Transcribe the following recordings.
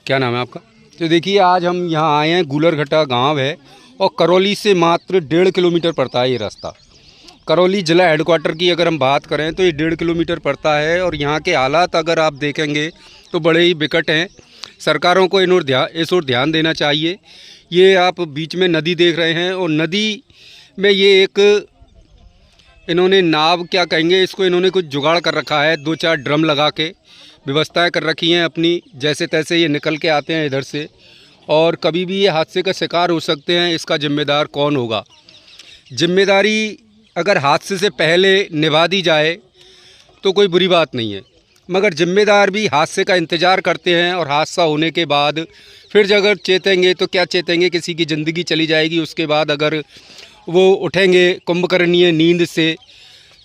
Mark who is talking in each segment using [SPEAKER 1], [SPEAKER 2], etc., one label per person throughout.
[SPEAKER 1] क्या नाम है आपका? तो देखिए आज हम यहाँ आए हैं, गुलरघटा गांव है और करौली से मात्र 1.5 किलोमीटर पड़ता है ये रास्ता। करौली जिला हेडक्वार्टर की अगर हम बात करें तो ये 1.5 किलोमीटर पड़ता है और यहाँ के हालात अगर आप देखेंगे तो बड़े ही विकट हैं। सरकारों को इस ओर ध्यान देना चाहिए। ये आप बीच में नदी देख रहे हैं और नदी में ये एक इन्होंने नाव क्या कहेंगे इसको, इन्होंने कुछ जुगाड़ कर रखा है। 2-4 ड्रम लगा के व्यवस्थाएं कर रखी हैं अपनी, जैसे तैसे ये निकल के आते हैं इधर से और कभी भी ये हादसे का शिकार हो सकते हैं। इसका जिम्मेदार कौन होगा? जिम्मेदारी अगर हादसे से पहले निभा दी जाए तो कोई बुरी बात नहीं है, मगर जिम्मेदार भी हादसे का इंतज़ार करते हैं और हादसा होने के बाद फिर अगर चेतेंगे तो क्या चेतेंगे, किसी की ज़िंदगी चली जाएगी। उसके बाद अगर वो उठेंगे कुंभकर्णीय नींद से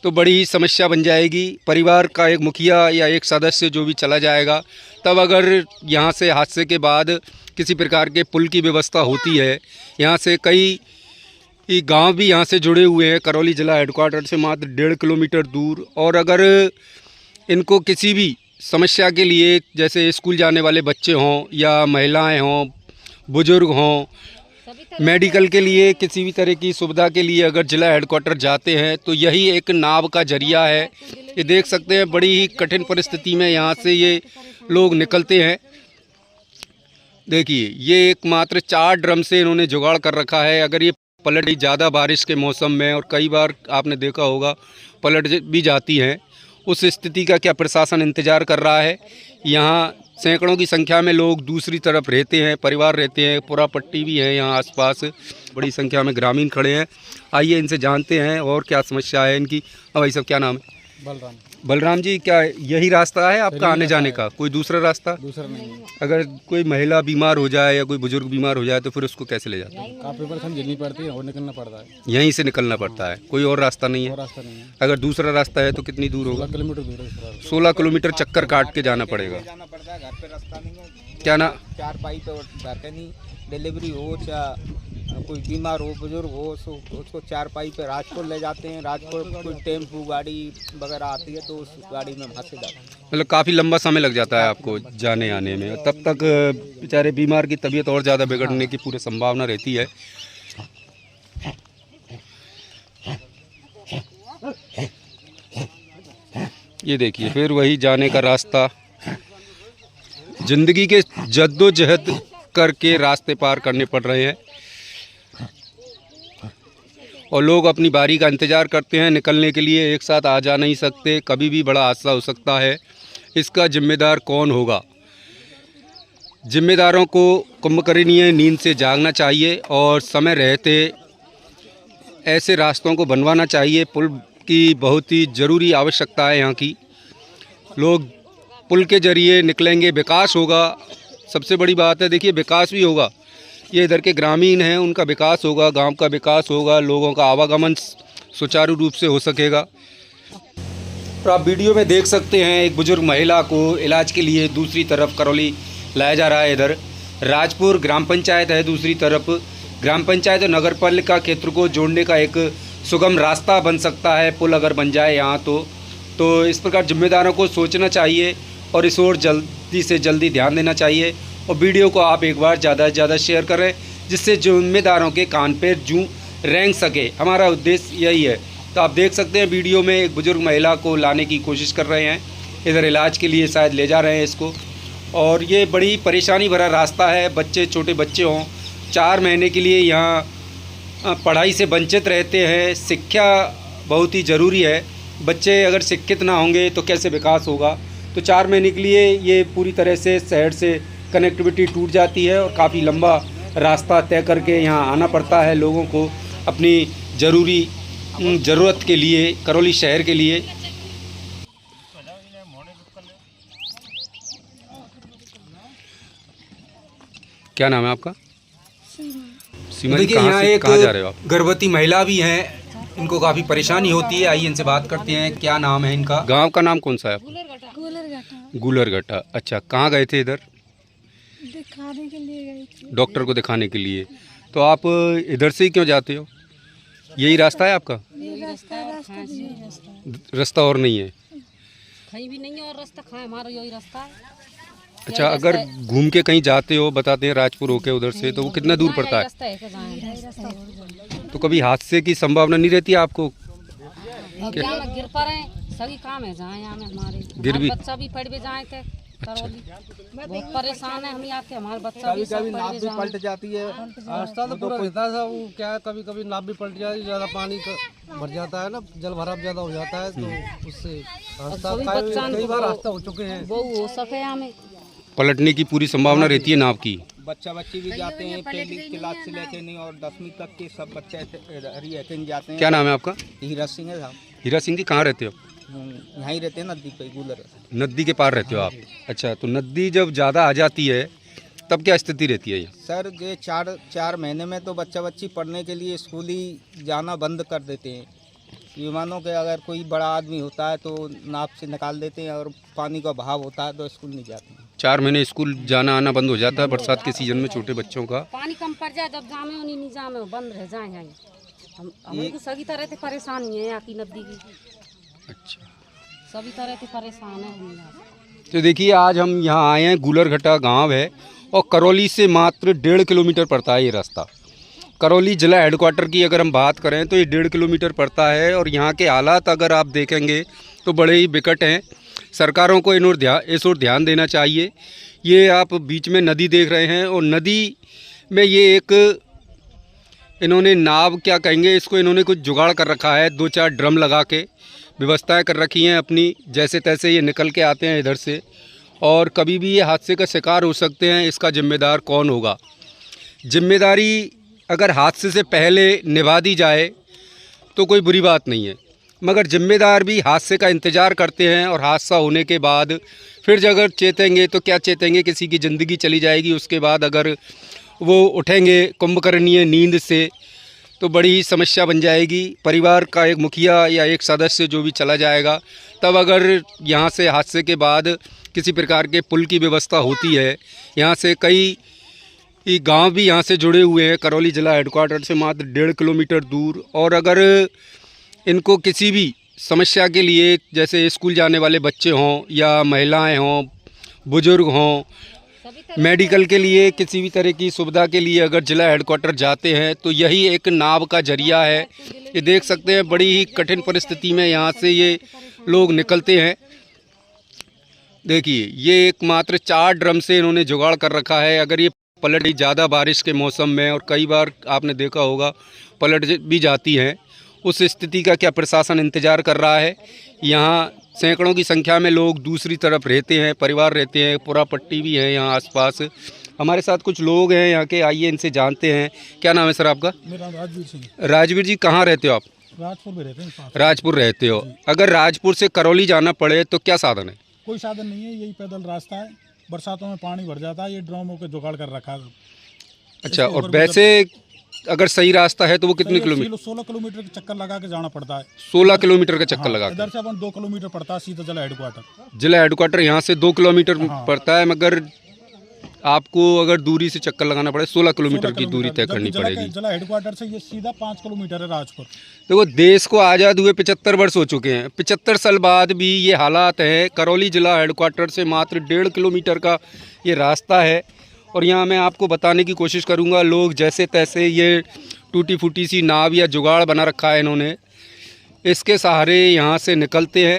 [SPEAKER 1] तो बड़ी ही समस्या बन जाएगी। परिवार का एक मुखिया या एक सदस्य जो भी चला जाएगा, तब अगर यहाँ से हादसे के बाद किसी प्रकार के पुल की व्यवस्था होती है, यहाँ से कई गांव भी यहाँ से जुड़े हुए हैं करौली जिला हेडक्वार्टर से मात्र 1.5 किलोमीटर दूर। और अगर इनको किसी भी समस्या के लिए, जैसे स्कूल जाने वाले बच्चे हों या महिलाएं हों, बुजुर्ग हों, मेडिकल के लिए किसी भी तरह की सुविधा के लिए अगर जिला हेडक्वार्टर जाते हैं तो यही एक नाव का जरिया है। ये देख सकते हैं बड़ी ही कठिन परिस्थिति में यहाँ से ये लोग निकलते हैं। देखिए ये एक मात्र 4 ड्रम से इन्होंने जुगाड़ कर रखा है। अगर ये पलट ज़्यादा बारिश के मौसम में, और कई बार आपने देखा होगा पलट भी जाती हैं, उस स्थिति का क्या प्रशासन इंतज़ार कर रहा है? यहाँ सैकड़ों की संख्या में लोग दूसरी तरफ रहते हैं, परिवार रहते हैं, पूरा पट्टी भी है यहाँ आसपास, बड़ी संख्या में ग्रामीण खड़े हैं। आइए इनसे जानते हैं और क्या समस्या है इनकी। भाई साहब क्या नाम है?
[SPEAKER 2] बलराम।
[SPEAKER 1] बलराम जी, क्या यही रास्ता है आपका आने जाने का? कोई दूसरा रास्ता?
[SPEAKER 2] दूसरा नहीं है।
[SPEAKER 1] अगर कोई महिला बीमार हो जाए या कोई बुजुर्ग बीमार हो जाए तो फिर उसको कैसे ले जाते हैं?
[SPEAKER 2] काफी परेशानी झेलनी पड़ती है और निकलना पड़ता है।
[SPEAKER 1] यहीं से निकलना पड़ता है, कोई और रास्ता नहीं
[SPEAKER 2] और
[SPEAKER 1] है?
[SPEAKER 2] रास्ता नहीं है।
[SPEAKER 1] अगर दूसरा रास्ता है तो कितनी दूर होगा?
[SPEAKER 2] 16 किलोमीटर दूर है।
[SPEAKER 1] 16 किलोमीटर चक्कर काट के जाना पड़ेगा।
[SPEAKER 3] घर पे रास्ता नहीं है।
[SPEAKER 1] क्या ना
[SPEAKER 3] 4 पाई तो जाते नहीं, डिलीवरी हो चाहे कोई बीमार हो, बुजुर्ग हो, उसको 4 पाई पे राजपुर ले जाते हैं। राजपुर कोई टेम्पू गाड़ी वगैरह आती है तो उस गाड़ी में फंसे जाते हैं।
[SPEAKER 1] मतलब काफ़ी लंबा समय लग जाता है आपको जाने आने में, तब तक बेचारे बीमार की तबीयत और ज़्यादा बिगड़ने की पूरी संभावना रहती है। ये देखिए फिर वही जाने का रास्ता, जिंदगी के जद्दोजहद करके रास्ते पार करने पड़ रहे हैं और लोग अपनी बारी का इंतज़ार करते हैं निकलने के लिए। एक साथ आ जा नहीं सकते, कभी भी बड़ा हादसा हो सकता है। इसका जिम्मेदार कौन होगा? जिम्मेदारों को कुंभकर्णीय नींद से जागना चाहिए और समय रहते ऐसे रास्तों को बनवाना चाहिए। पुल की बहुत ही ज़रूरी आवश्यकता है यहाँ की। लोग पुल के जरिए निकलेंगे, विकास होगा। सबसे बड़ी बात है, देखिए विकास भी होगा। ये इधर के ग्रामीण हैं, उनका विकास होगा, गांव का विकास होगा, लोगों का आवागमन सुचारू रूप से हो सकेगा। और आप वीडियो में देख सकते हैं एक बुजुर्ग महिला को इलाज के लिए दूसरी तरफ करौली लाया जा रहा है। इधर राजपुर ग्राम पंचायत है, दूसरी तरफ ग्राम पंचायत और नगर पालिका क्षेत्र को जोड़ने का एक सुगम रास्ता बन सकता है पुल अगर बन जाए यहाँ तो इस प्रकार जिम्मेदारों को सोचना चाहिए और इस ओर जल्दी से जल्दी ध्यान देना चाहिए। और वीडियो को आप एक बार ज़्यादा से ज़्यादा शेयर करें जिससे जिम्मेदारों के कान पे जूं रेंग सके। हमारा उद्देश्य यही है। तो आप देख सकते हैं वीडियो में एक बुजुर्ग महिला को लाने की कोशिश कर रहे हैं, इधर इलाज के लिए शायद ले जा रहे हैं इसको। और ये बड़ी परेशानी भरा रास्ता है। बच्चे, छोटे बच्चे हों, 4 महीने के लिए यहाँ पढ़ाई से वंचित रहते हैं। शिक्षा बहुत ही ज़रूरी है। बच्चे अगर शिक्षित ना होंगे तो कैसे विकास होगा? तो 4 महीने के लिए ये पूरी तरह से शहर से कनेक्टिविटी टूट जाती है और काफ़ी लंबा रास्ता तय करके यहाँ आना पड़ता है लोगों को अपनी ज़रूरत के लिए, करौली शहर के लिए। क्या नाम है आपका? सीमा। देखिए यहाँ एक कहाँ जा रहे हो आप? गर्भवती महिला भी हैं, इनको काफ़ी परेशानी होती है। आइए इनसे बात करते हैं। क्या नाम है इनका? गांव का नाम कौन सा है? गुलरघटा। अच्छा, कहाँ गए थे? इधर
[SPEAKER 4] दिखाने के लिए गई थी,
[SPEAKER 1] डॉक्टर को दिखाने के लिए। तो आप इधर से ही क्यों जाते हो? यही रास्ता है आपका? रास्ता और नहीं है?
[SPEAKER 5] कहीं भी नहीं है और रास्ता, हमारा यही रास्ता है।
[SPEAKER 1] अच्छा, अगर घूम के कहीं जाते हो, बताते हैं राजपुर होके उधर से, तो वो कितना दूर पड़ता है?
[SPEAKER 5] रास्ता है कि जाएं।
[SPEAKER 1] तो कभी हादसे की संभावना नहीं रहती है आपको?
[SPEAKER 5] अब यहाँ में गिर पड़े, सभी काम है जहाँ यहाँ में हमारे
[SPEAKER 1] गिर भी-
[SPEAKER 5] बच्चा भी पढ़ भी जाए थे करौली। बहुत परेशान है हम यहाँ के, हमारे बच्चा भी सब
[SPEAKER 3] कभी
[SPEAKER 5] पढ़
[SPEAKER 3] नाव
[SPEAKER 5] भी
[SPEAKER 3] भी
[SPEAKER 5] जाए।
[SPEAKER 3] पलट जाती है।
[SPEAKER 2] रास्ता तो पूरा रहता है, वो क्या है, कभी कभी नाव भी पलट जाती है, ज़्यादा पानी तो भर जाता है ना, जल भराव ज़्यादा हो जाता है, तो उससे रास्ता
[SPEAKER 5] सभी बच्चा
[SPEAKER 2] कई बार रास्ता हो चुके हैं।
[SPEAKER 5] वो हो सके हमें।
[SPEAKER 1] पलटने की पूरी संभावना रहती है नाव की?
[SPEAKER 3] बच्चा बच्ची भी जाते हैं, पहली क्लास से लेके नहीं और 10वीं तक के सब बच्चे हरियाणा जाते हैं।
[SPEAKER 1] क्या नाम है आपका?
[SPEAKER 3] हीरा सिंह है साहब।
[SPEAKER 1] हीरा सिंह जी, कहाँ रहते हो?
[SPEAKER 3] यहाँ ही रहते हैं नदी पे, गुलर।
[SPEAKER 1] नदी के पार रहते हो आप? अच्छा, तो नदी जब ज़्यादा आ जाती है तब क्या स्थिति रहती है ये?
[SPEAKER 3] सर ये चार महीने में तो बच्चा बच्ची पढ़ने के लिए स्कूल ही जाना बंद कर देते हैं। विमानों के अगर कोई बड़ा आदमी होता है तो नाव से निकाल देते हैं, और पानी का बहाव होता है तो स्कूल नहीं जाते हैं।
[SPEAKER 1] 4 महीने स्कूल जाना आना बंद हो जाता है बरसात के सीजन में छोटे बच्चों का।
[SPEAKER 5] पानी कम पड़ जाए जब जामे उन्हीं नहीं जामे बंद रह जाए यहाँ। हम को सभी तरह से परेशानी है यहाँ की नदी की,
[SPEAKER 1] अच्छा,
[SPEAKER 5] सभी तरह से परेशान है हम यहाँ।
[SPEAKER 1] तो देखिए आज हम यहाँ आए हैं, गुलरघटा गांव है और करौली से मात्र 1.5 किलोमीटर पड़ता है ये रास्ता। करौली जिला हेडक्वार्टर की अगर हम बात करें तो ये 1.5 किलोमीटर पड़ता है और यहाँ के हालात अगर आप देखेंगे तो बड़े ही विकट हैं। सरकारों को इस ओर ध्यान देना चाहिए। ये आप बीच में नदी देख रहे हैं और नदी में ये एक इन्होंने नाव क्या कहेंगे इसको, इन्होंने कुछ जुगाड़ कर रखा है, 2-4 ड्रम लगा के व्यवस्थाएं कर रखी हैं अपनी, जैसे तैसे ये निकल के आते हैं इधर से और कभी भी ये हादसे का शिकार हो सकते हैं। इसका जिम्मेदार कौन होगा? जिम्मेदारी अगर हादसे से पहले निभा दी जाए तो कोई बुरी बात नहीं है, मगर जिम्मेदार भी हादसे का इंतज़ार करते हैं और हादसा होने के बाद फिर अगर चेतेंगे तो क्या चेतेंगे, किसी की ज़िंदगी चली जाएगी। उसके बाद अगर वो उठेंगे कुंभकर्णीय नींद से तो बड़ी ही समस्या बन जाएगी। परिवार का एक मुखिया या एक सदस्य जो भी चला जाएगा, तब अगर यहाँ से हादसे के बाद किसी प्रकार के पुल की व्यवस्था होती है, यहाँ से कई गांव भी यहाँ से जुड़े हुए हैं करौली जिला हेडक्वार्टर से मात्र 1.5 किलोमीटर दूर, और अगर इनको किसी भी समस्या के लिए जैसे स्कूल जाने वाले बच्चे हों या महिलाएं हों, बुजुर्ग हों, मेडिकल के लिए किसी भी तरह की सुविधा के लिए अगर जिला हेडक्वार्टर जाते हैं तो यही एक नाव का जरिया है। ये देख सकते हैं बड़ी ही कठिन परिस्थिति में यहाँ से ये लोग निकलते हैं। देखिए ये एक मात्र 4 ड्रम से इन्होंने जुगाड़ कर रखा है। अगर ये पलट ज़्यादा बारिश के मौसम में, और कई बार आपने देखा होगा पलट भी जाती हैं, उस स्थिति का क्या प्रशासन इंतज़ार कर रहा है? यहाँ सैकड़ों की संख्या में लोग दूसरी तरफ रहते हैं, परिवार रहते हैं, पूरा पट्टी भी है यहाँ आसपास। हमारे साथ कुछ लोग हैं यहाँ के, आइए इनसे जानते हैं। क्या नाम है सर आपका?
[SPEAKER 2] मेरा नाम राजवीर सिंह।
[SPEAKER 1] राजवीर जी, कहाँ रहते हो आप?
[SPEAKER 2] राजपुर में रहते हैं पास।
[SPEAKER 1] राजपुर रहते हो। अगर राजपुर से करौली जाना पड़े तो क्या साधन है?
[SPEAKER 2] कोई साधन नहीं है, यही पैदल रास्ता है। बरसातों में पानी भर जाता है, ये ड्रमों के जुगाड़ कर रखा है।
[SPEAKER 1] अच्छा, और वैसे अगर सही रास्ता है तो वो कितने किलोमीटर?
[SPEAKER 2] 16 किलोमीटर का चक्कर लगा के जाना पड़ता है।
[SPEAKER 1] 16 किलोमीटर का चक्कर लगा
[SPEAKER 2] इधर से अपन 2 किलोमीटर पड़ता है सीधा जिला हेडक्वार्टर।
[SPEAKER 1] जिला हेडक्वार्टर यहाँ से 2 किलोमीटर पड़ता है, मगर आपको अगर दूरी से चक्कर लगाना पड़े 16 किलोमीटर की दूरी तय करनी पड़ेगी।
[SPEAKER 2] जिला हेडक्वार्टर से ये सीधा 5 किलोमीटर है राजपुर।
[SPEAKER 1] देखो, देश को आज़ाद हुए 75 वर्ष हो चुके हैं, 75 साल बाद भी ये हालात हैं। करौली जिला हेडक्वार्टर से मात्र 1.5 किलोमीटर का ये रास्ता है और यहाँ मैं आपको बताने की कोशिश करूँगा। लोग जैसे तैसे ये टूटी फूटी सी नाव या जुगाड़ बना रखा है इन्होंने, इसके सहारे यहाँ से निकलते हैं